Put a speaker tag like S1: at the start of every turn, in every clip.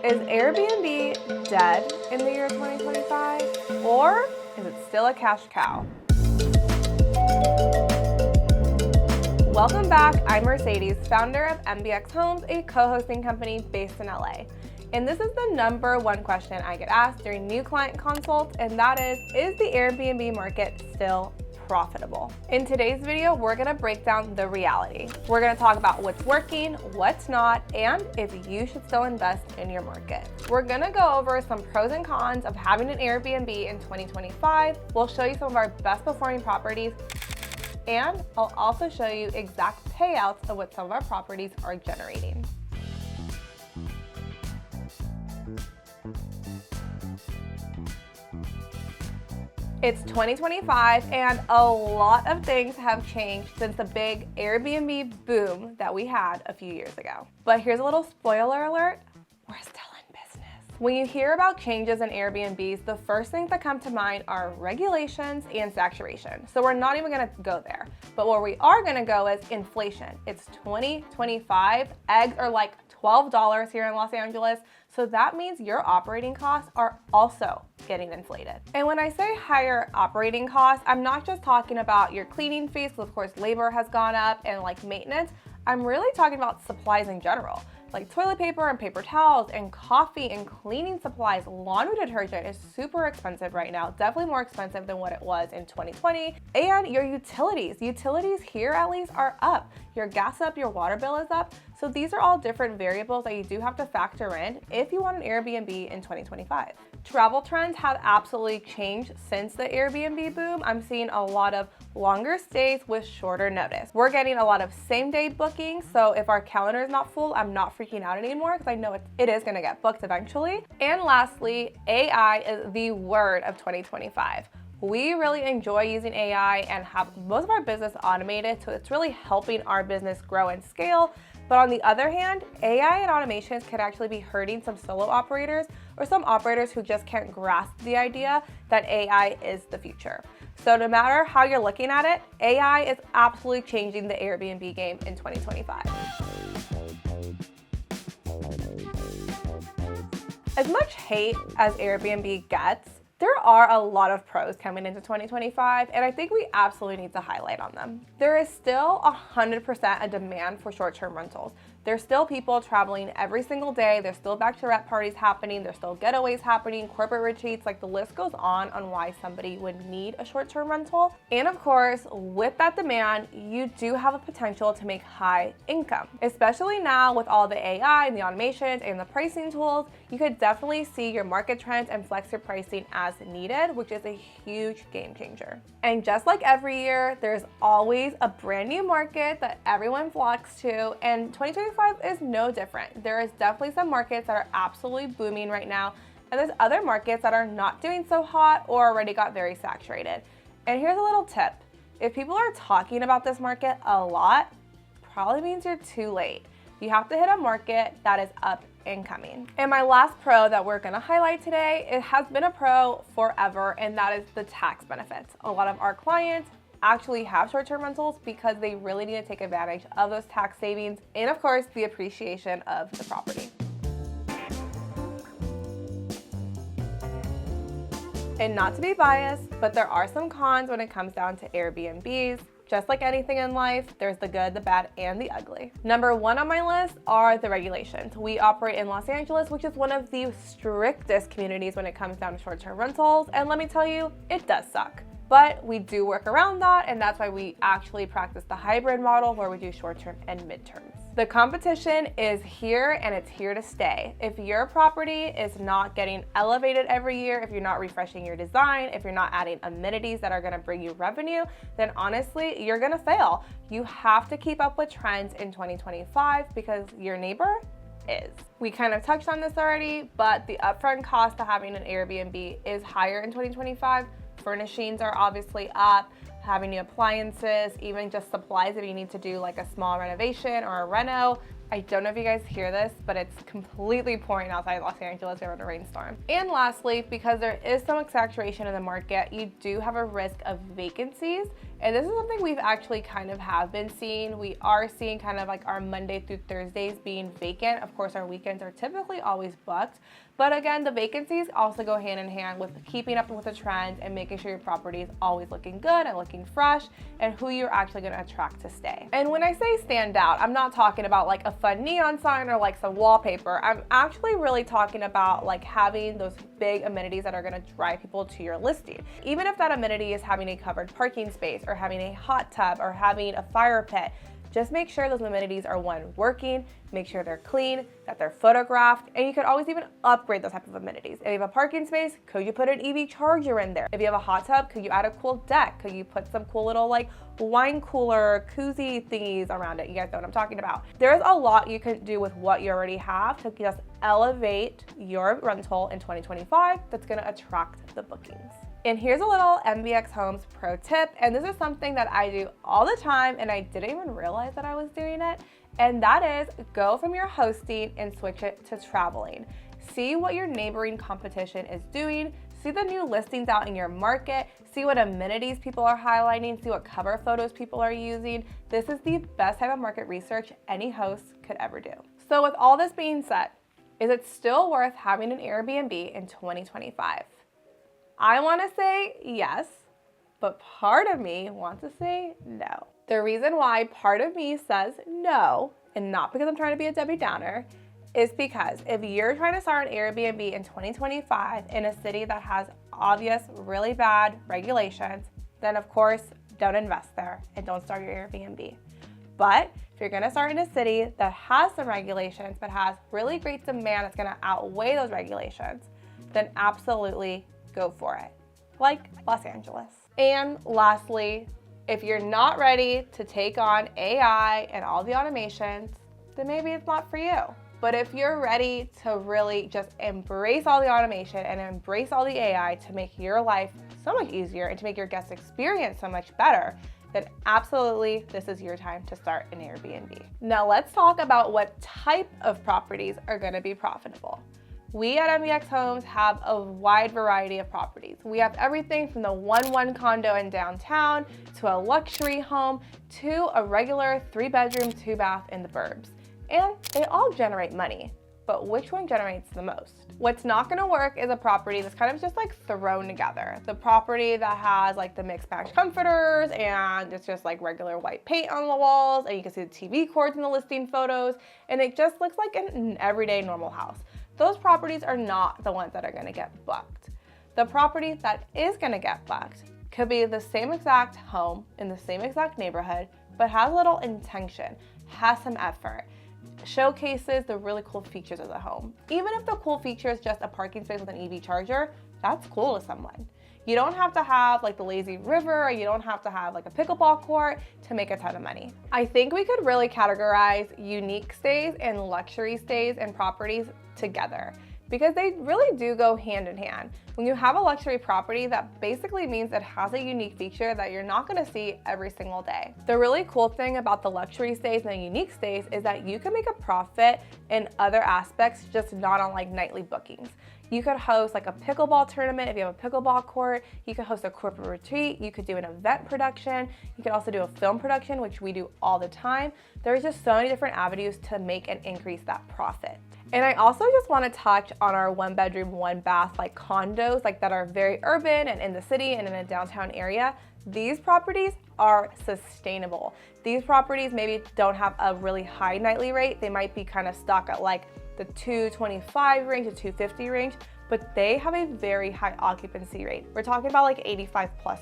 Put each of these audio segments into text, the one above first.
S1: Is Airbnb dead in the year 2025, or is it still a cash cow? Welcome back, I'm Mercedes, founder of MBX Homes, a co-hosting company based in LA. And this is the number one question I get asked during new client consults, and that is the Airbnb market still profitable? In today's video, we're gonna break down the reality. We're gonna talk about what's working, what's not, and if you should still invest in your market. We're gonna go over some pros and cons of having an Airbnb in 2025. We'll show you some of our best performing properties, and I'll also show you exact payouts of what some of our properties are generating. It's 2025 and a lot of things have changed since the big Airbnb boom that we had a few years ago. But here's a little spoiler alert, we're still in business. When you hear about changes in Airbnbs, the first things that come to mind are regulations and saturation. So we're not even gonna go there. But where we are gonna go is inflation. It's 2025, eggs are like $12 here in Los Angeles. So that means your operating costs are also getting inflated. And when I say higher operating costs, I'm not just talking about your cleaning fees, because of course labor has gone up, and like maintenance. I'm really talking about supplies in general, like toilet paper and paper towels and coffee and cleaning supplies. Laundry detergent is super expensive right now, definitely more expensive than what it was in 2020. And your utilities here at least are up. Your gas up, your water bill is up. So these are all different variables that you do have to factor in if you want an Airbnb in 2025. Travel trends have absolutely changed since the Airbnb boom. I'm seeing a lot of longer stays with shorter notice. We're getting a lot of same day bookings. So if our calendar is not full, I'm not freaking out anymore because I know it is gonna get booked eventually. And lastly, AI is the word of 2025. We really enjoy using AI and have most of our business automated, so it's really helping our business grow and scale. But on the other hand, AI and automations can actually be hurting some solo operators or some operators who just can't grasp the idea that AI is the future. So no matter how you're looking at it, AI is absolutely changing the Airbnb game in 2025. As much hate as Airbnb gets, there are a lot of pros coming into 2025, and I think we absolutely need to highlight on them. There is still 100% a demand for short-term rentals. There's still people traveling every single day. There's still bachelorette parties happening. There's still getaways happening, corporate retreats, like the list goes on why somebody would need a short-term rental. And of course, with that demand, you do have a potential to make high income. Especially now with all the AI and the automations and the pricing tools, you could definitely see your market trends and flex your pricing as needed, which is a huge game changer. And just like every year, there's always a brand new market that everyone flocks to, and 2025 is no different. There is definitely some markets that are absolutely booming right now, and there's other markets that are not doing so hot or already got very saturated. And here's a little tip. If people are talking about this market a lot, probably means you're too late. You have to hit a market that is up and coming. And my last pro that we're gonna highlight today, it has been a pro forever, and that is the tax benefits. A lot of our clients actually have short-term rentals because they really need to take advantage of those tax savings and of course the appreciation of the property. And not to be biased, but there are some cons when it comes down to Airbnbs. Just like anything in life, there's the good, the bad, and the ugly. Number one on my list are the regulations. We operate in Los Angeles, which is one of the strictest communities when it comes down to short-term rentals, and let me tell you, it does suck. But we do work around that, and that's why we actually practice the hybrid model where we do short-term and midterms. The competition is here and it's here to stay. If your property is not getting elevated every year, if you're not refreshing your design, if you're not adding amenities that are gonna bring you revenue, then honestly, you're gonna fail. You have to keep up with trends in 2025 because your neighbor is. We kind of touched on this already, but the upfront cost of having an Airbnb is higher in 2025. Furnishings are obviously up, having new appliances, even just supplies if you need to do like a small renovation or a reno. I don't know if you guys hear this, but it's completely pouring outside Los Angeles. We're in a rainstorm. And lastly, because there is some saturation in the market, you do have a risk of vacancies. And this is something we've actually kind of have been seeing. We are seeing kind of like our Monday through Thursdays being vacant. Of course, our weekends are typically always booked. But again, the vacancies also go hand in hand with keeping up with the trends and making sure your property is always looking good and looking fresh and who you're actually going to attract to stay. And when I say stand out, I'm not talking about like a fun neon sign or like some wallpaper. I'm actually really talking about like having those big amenities that are going to drive people to your listing. Even if that amenity is having a covered parking space or having a hot tub or having a fire pit, just make sure those amenities are working, make sure they're clean, that they're photographed, and you could always even upgrade those type of amenities. If you have a parking space, could you put an EV charger in there? If you have a hot tub, could you add a cool deck? Could you put some cool little like wine cooler, koozie thingies around it? You guys know what I'm talking about. There's a lot you can do with what you already have to just elevate your rental in 2025 that's gonna attract the bookings. And here's a little MBX Homes pro tip, and this is something that I do all the time and I didn't even realize that I was doing it, and that is go from your hosting and switch it to traveling. See what your neighboring competition is doing, see the new listings out in your market, see what amenities people are highlighting, see what cover photos people are using. This is the best type of market research any host could ever do. So with all this being said, is it still worth having an Airbnb in 2025? I want to say yes, but part of me wants to say no. The reason why part of me says no, and not because I'm trying to be a Debbie Downer, is because if you're trying to start an Airbnb in 2025 in a city that has obvious, really bad regulations, then of course, don't invest there and don't start your Airbnb. But if you're gonna start in a city that has some regulations, but has really great demand that's gonna outweigh those regulations, then absolutely go for it, like Los Angeles. And lastly, if you're not ready to take on AI and all the automations, then maybe it's not for you. But if you're ready to really just embrace all the automation and embrace all the AI to make your life so much easier and to make your guest experience so much better, then absolutely this is your time to start an Airbnb. Now let's talk about what type of properties are gonna be profitable. We at MBX Homes have a wide variety of properties. We have everything from the 1-1 condo in downtown to a luxury home to a regular 3-bedroom, 2-bath in the burbs. And they all generate money, but which one generates the most? What's not gonna work is a property that's kind of just like thrown together. The property that has like the mixed match comforters and it's just like regular white paint on the walls and you can see the TV cords in the listing photos and it just looks like an everyday normal house. Those properties are not the ones that are gonna get booked. The property that is gonna get booked could be the same exact home in the same exact neighborhood, but has a little intention, has some effort, showcases the really cool features of the home. Even if the cool feature is just a parking space with an EV charger, that's cool to someone. You don't have to have like the lazy river, or you don't have to have like a pickleball court to make a ton of money. I think we could really categorize unique stays and luxury stays and properties together because they really do go hand in hand. When you have a luxury property, that basically means it has a unique feature that you're not gonna see every single day. The really cool thing about the luxury stays and the unique stays is that you can make a profit in other aspects, just not on like nightly bookings. You could host like a pickleball tournament if you have a pickleball court. You could host a corporate retreat. You could do an event production. You could also do a film production, which we do all the time. There's just so many different avenues to make and increase that profit. And I also just want to touch on our 1-bedroom, 1-bath like condos like that are very urban and in the city and in a downtown area. These properties are sustainable. These properties maybe don't have a really high nightly rate. They might be kind of stuck at like the 225 range, the 250 range, but they have a very high occupancy rate. We're talking about like 85 plus.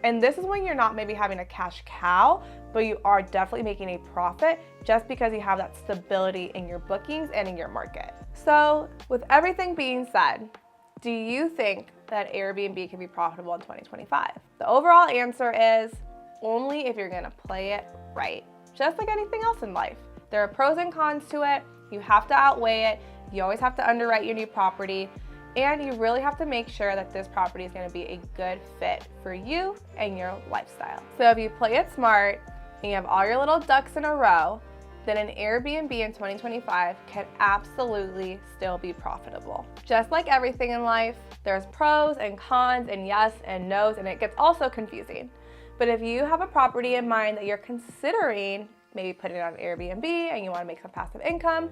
S1: And this is when you're not maybe having a cash cow, but you are definitely making a profit just because you have that stability in your bookings and in your market. So with everything being said, do you think that Airbnb can be profitable in 2025? The overall answer is only if you're gonna play it right. Just like anything else in life. There are pros and cons to it. You have to outweigh it. You always have to underwrite your new property. And you really have to make sure that this property is gonna be a good fit for you and your lifestyle. So if you play it smart and you have all your little ducks in a row, then an Airbnb in 2025 can absolutely still be profitable. Just like everything in life, there's pros and cons and yes and no's, and it gets also confusing. But if you have a property in mind that you're considering maybe putting it on Airbnb and you want to make some passive income,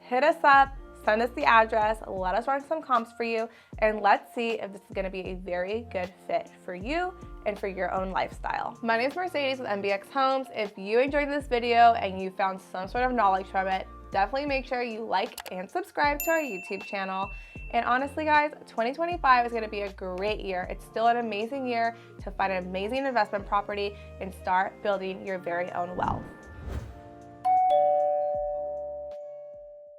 S1: hit us up, send us the address, let us run some comps for you, and let's see if this is going to be a very good fit for you and for your own lifestyle. My name is Mercedes with MBX Homes. If you enjoyed this video and you found some sort of knowledge from it, definitely make sure you like and subscribe to our YouTube channel. And honestly guys, 2025 is going to be a great year. It's still an amazing year to find an amazing investment property and start building your very own wealth.